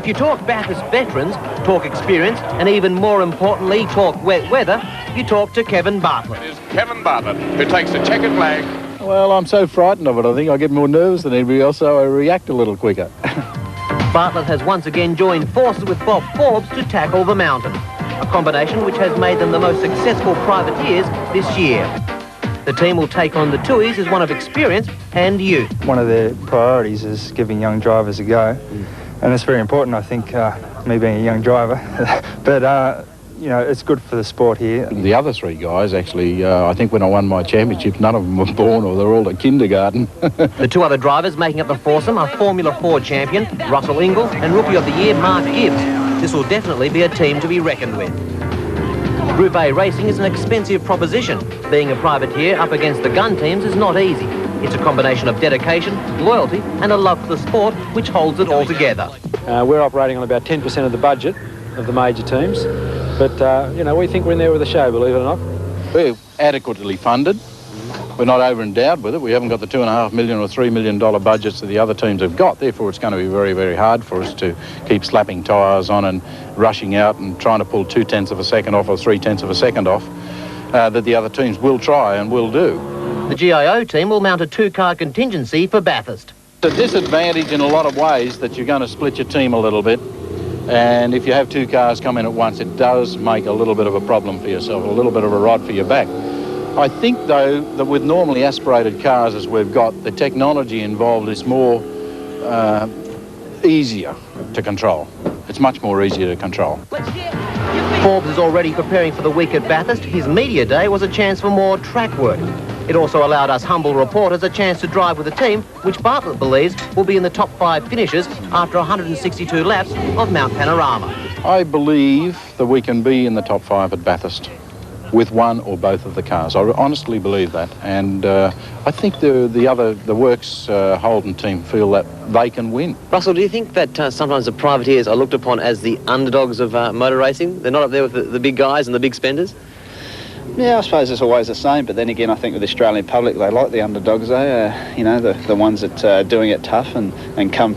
If you talk Bathurst veterans, talk experience, and even more importantly, talk wet weather, you talk to Kevin Bartlett. It is Kevin Bartlett who takes the checkered flag. Well, I'm so frightened of it, I think I get more nervous than anybody else, so I react a little quicker. Bartlett has once again joined forces with Bob Forbes to tackle the mountain, a combination which has made them the most successful privateers this year. The team will take on the Tuis as one of experience and youth. One of their priorities is giving young drivers a go, and it's very important, I think, me being a young driver. But, you know, it's good for the sport here. The other three guys, actually, I think when I won my championship, none of them were born or they're all at kindergarten. The two other drivers making up the foursome are Formula 4 champion Russell Ingall and Rookie of the Year Mark Gibbs. This will definitely be a team to be reckoned with. Group A racing is an expensive proposition. Being a privateer up against the gun teams is not easy. It's a combination of dedication, loyalty and a love for the sport which holds it all together. We're operating on about 10% of the budget of the major teams, but, you know, we think we're in there with a show, believe it or not. We're adequately funded. We're not over-endowed with it. We haven't got the $2.5 million or $3 million budgets that the other teams have got. Therefore, it's going to be very, very hard for us to keep slapping tyres on and rushing out and trying to pull 0.2 of a second off or 0.3 of a second off that the other teams will try and will do. The GIO team will mount a two-car contingency for Bathurst. It's a disadvantage in a lot of ways that you're going to split your team a little bit. And if you have two cars come in at once, it does make a little bit of a problem for yourself, a little bit of a rod for your back. I think, though, that with normally aspirated cars as we've got, the technology involved is more easier to control. It's much more easier to control. Forbes is already preparing for the week at Bathurst. His media day was a chance for more track work. It also allowed us humble reporters a chance to drive with a team which Bartlett believes will be in the top 5 finishes after 162 laps of Mount Panorama. I believe that we can be in the top 5 at Bathurst with one or both of the cars. I honestly believe that, and I think the Works Holden team feel that they can win. Russell, do you think that sometimes the privateers are looked upon as the underdogs of motor racing? They're not up there with the big guys and the big spenders? Yeah, I suppose it's always the same, but then again, I think with the Australian public, they like the underdogs. You know, the ones that are doing it tough and come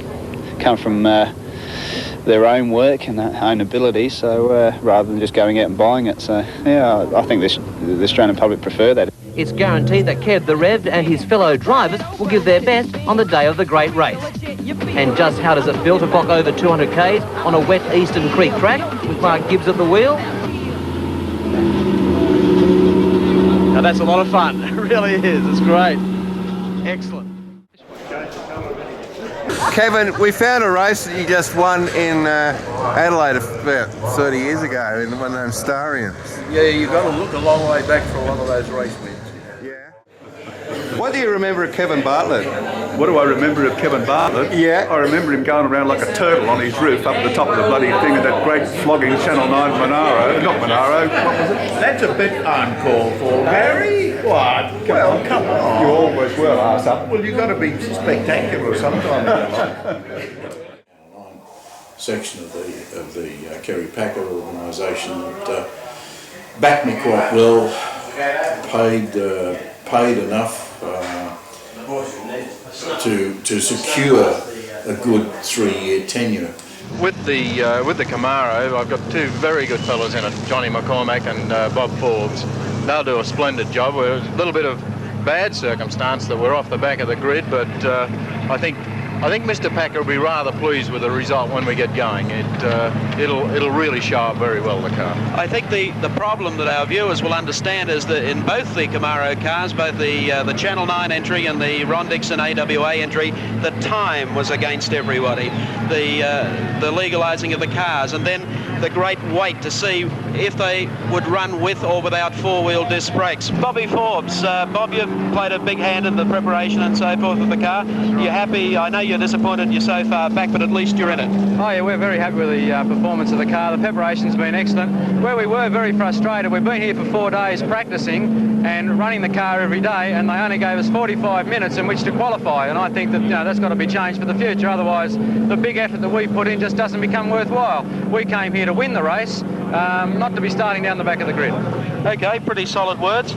from their own work and their own ability, so rather than just going out and buying it. So, yeah, I think the Australian public prefer that. It's guaranteed that Kev the Rev and his fellow drivers will give their best on the day of the great race. And just how does it feel to clock over 200 k's on a wet Eastern Creek track with Mark Gibbs at the wheel? Now that's a lot of fun. It really is. It's great. Excellent. Kevin, we found a race that you just won in Adelaide about 30 years ago in one of those Starians. Yeah, you've got to look a long way back for one of those race wins. Yeah. What do you remember of Kevin Bartlett? What do I remember of Kevin Bartlett? Yeah. I remember him going around like a turtle on his roof up the top of the bloody thing of that great flogging Channel 9 Monaro. Not Monaro, what was it? That's a bit uncalled for, Barry. What? Come on. You always were, arse up. Well, you've got to be spectacular sometime in your life. Section of the Kerry Packer organisation that backed me quite well, paid enough to secure a good 3-year tenure. With the Camaro, I've got two very good fellows in it, Johnny McCormack and Bob Forbes. They'll do a splendid job. We're a little bit of bad circumstance that we're off the back of the grid, but I think Mr. Packer will be rather pleased with the result when we get going. It'll really show up very well, the car. I think the problem that our viewers will understand is that in both the Camaro cars, both the Channel 9 entry and the Ron Dixon AWA entry, the time was against everybody. The legalising of the cars, and then the great wait to see if they would run with or without four-wheel disc brakes. Bobby Forbes, Bob, you've played a big hand in the preparation and so forth of the car. You're happy? I know you're disappointed you're so far back, but at least you're in it. Oh yeah, we're very happy with the performance of the car. The preparation's been excellent. Where we were very frustrated, we've been here for 4 days practicing and running the car every day, and they only gave us 45 minutes in which to qualify, and I think that that's got to be changed for the future. Otherwise, the big effort that we put in just doesn't become worthwhile. We came here to win the race, not to be starting down the back of the grid. Okay, pretty solid words.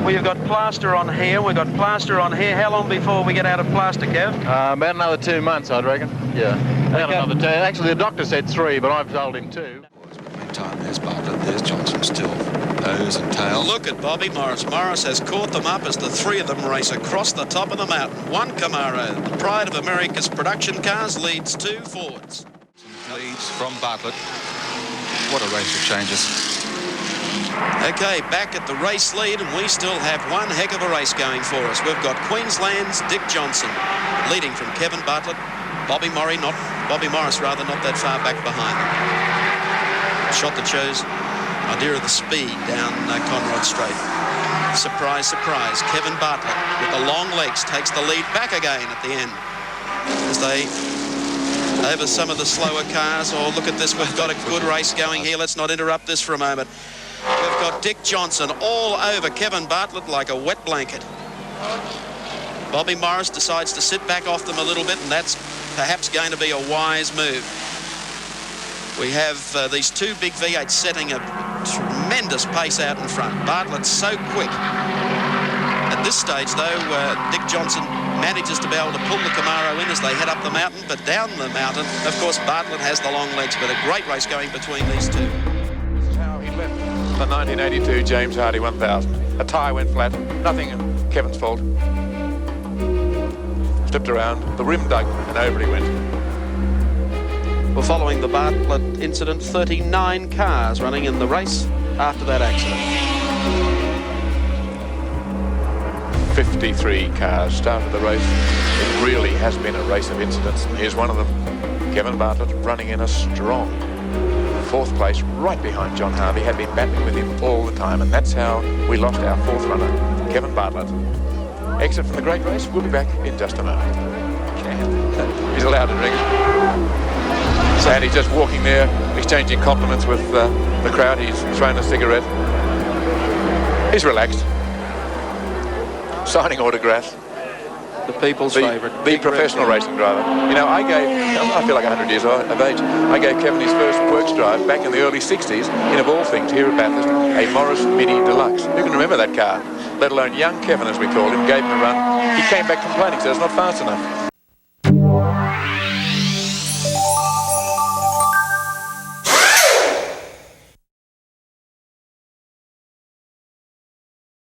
We've got plaster on here, we've got plaster on here. How long before we get out of plaster, Kev? About another 2 months, I'd reckon. Yeah. About another two. Actually, the doctor said 3, but I've told him 2. Meantime, there's Bartlett, there's Johnson still. Nose and tail. Look at Bobby Morris. Morris has caught them up as the 3 of them race across the top of the mountain. One Camaro, the pride of America's production cars, leads 2 Fords. Leads from Bartlett. What a race of changes. Okay, back at the race lead, and we still have one heck of a race going for us. We've got Queensland's Dick Johnson leading from Kevin Bartlett. Bobby Morris, not that far back behind them. Shot that shows idea of the speed down Conrod Straight. Surprise, surprise. Kevin Bartlett with the long legs takes the lead back again at the end as they over some of the slower cars. Oh, look at this. We've got a good race going here. Let's not interrupt this for a moment. We've got Dick Johnson all over Kevin Bartlett like a wet blanket. Bobby Morris decides to sit back off them a little bit, and that's perhaps going to be a wise move. We have these 2 big V8s setting a tremendous pace out in front. Bartlett's so quick. At this stage, though, Dick Johnson manages to be able to pull the Camaro in as they head up the mountain, but down the mountain, of course, Bartlett has the long legs, but a great race going between these 2. This is how he left the 1982 James Hardy 1000. A tyre went flat, nothing Kevin's fault. Flipped around, the rim dug, and over he went. Well, following the Bartlett incident, 39 cars running in the race after that accident. 53 cars started the race. It really has been a race of incidents. Here's one of them. Kevin Bartlett running in a strong 4th place right behind John Harvey. Had been battling with him all the time, and that's how we lost our 4th runner, Kevin Bartlett. Exit from the great race. We'll be back in just a moment. He's allowed to drink. And he's just walking there, exchanging compliments with the crowd. He's thrown a cigarette. He's relaxed. Signing autographs. The people's favourite. The professional racing driver. You know, I feel like 100 years of age. I gave Kevin his first works drive back in the early 60s in, of all things, here at Bathurst, a Morris Mini Deluxe. Who can remember that car? Let alone young Kevin, as we called him, gave him a run. He came back complaining, so it's not fast enough.